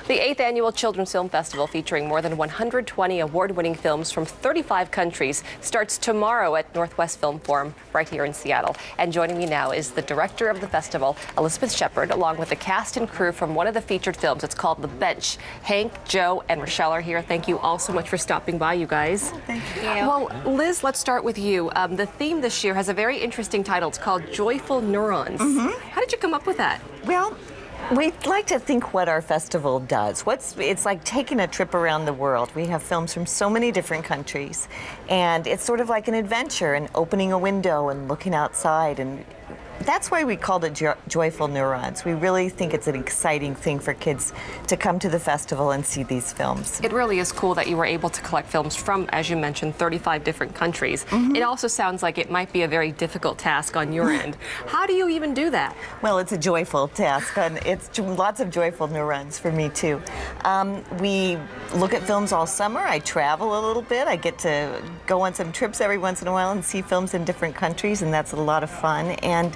The 8th Annual Children's Film Festival, featuring more than 120 award-winning films from 35 countries, starts tomorrow at Northwest Film Forum right here in Seattle. And joining me now is the director of the festival, Elizabeth Shepard, along with the cast and crew from one of the featured films. It's called The Bench. Hank, Joe, and Rochelle are here. Thank you all so much for stopping by, you guys. Oh, thank you. Well, Liz, let's start with you. The theme this year has a very interesting title. It's called Joyful Neurons. How did you come up with that? Well, we like to think what our festival does. It's like taking a trip around the world. We have films from so many different countries, and it's sort of like an adventure and opening a window and looking outside, and that's why we called it Joyful Neurons. We really think it's an exciting thing for kids to come to the festival and see these films. It really is cool that you were able to collect films from, as you mentioned, 35 different countries. It also sounds like it might be a very difficult task on your end. How do you even do that? Well, it's a joyful task, and it's lots of joyful neurons for me, too. We look at films all summer. I travel a little bit. I get to go on some trips every once in a while and see films in different countries, and that's a lot of fun. And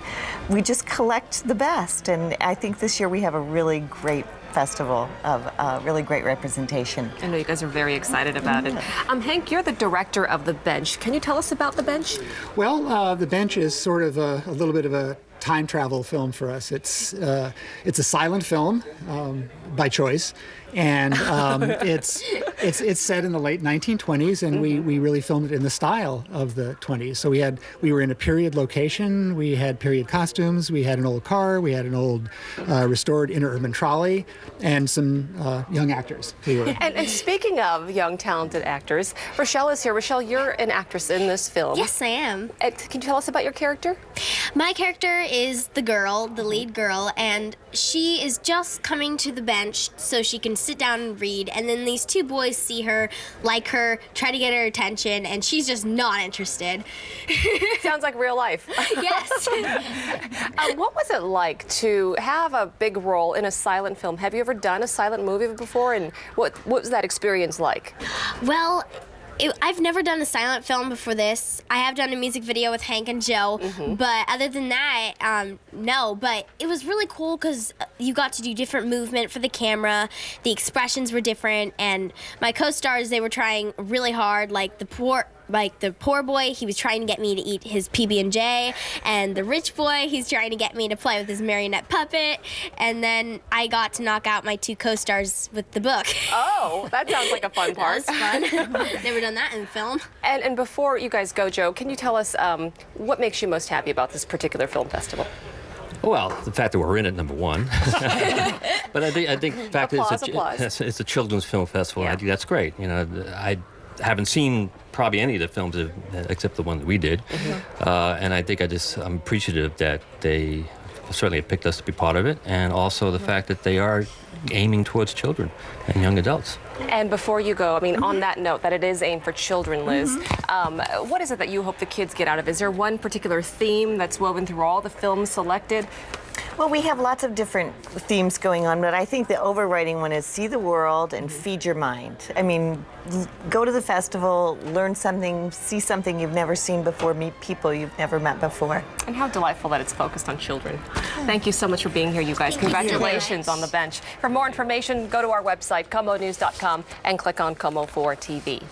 we just collect the best, and I think this year we have a really great festival of really great representation. I know you guys are very excited about it. Hank, you're the director of The Bench. Can you tell us about The Bench? Well, The Bench is sort of a little bit of a time travel film for us. It's a silent film by choice, and it's set in the late 1920s, and we really filmed it in the style of the 20s. So we were in a period location, we had period costumes, we had an old car, we had an old restored interurban trolley, and some young actors. And speaking of young talented actors, Rochelle is here. Rochelle, you're an actress in this film. Yes, I am. Can you tell us about your character? My character is the girl, the lead girl, and she is just coming to the bench so she can sit down and read, and then these two boys see her, like her, try to get her attention, and she's just not interested. Sounds like real life. Yes. What was it like to have a big role in a silent film? Have you ever done a silent movie before, and what was that experience like? Well, I've never done a silent film before this. I have done a music video with Hank and Joe, but other than that, no. But it was really cool because you got to do different movement for the camera. The expressions were different, and my co-stars, they were trying really hard. Like the poor boy, he was trying to get me to eat his PB&J, and the rich boy, he's trying to get me to play with his marionette puppet, and then I got to knock out my two co-stars with the book. Oh, that sounds like a fun part. That was fun. Never done that in film. And before you guys go, Joe, can you tell us what makes you most happy about this particular film festival? Well, the fact that we're in it, number one. But I think the fact that it's a children's film festival, I think that's great. You know, I haven't seen probably any of the films except the one that we did, and I think I'm appreciative that they certainly have picked us to be part of it, and also the fact that they are aiming towards children and young adults. And before you go, I mean, on that note, that it is aimed for children, Liz, what is it that you hope the kids get out of it? Is there one particular theme that's woven through all the films selected? Well, we have lots of different themes going on, but I think the overriding one is see the world and feed your mind. I mean, go to the festival, learn something, see something you've never seen before, meet people you've never met before. And how delightful that it's focused on children. Thank you so much for being here, you guys. Congratulations on The Bench. For more information, go to our website, KOMOnews.com, and click on KOMO-4 TV.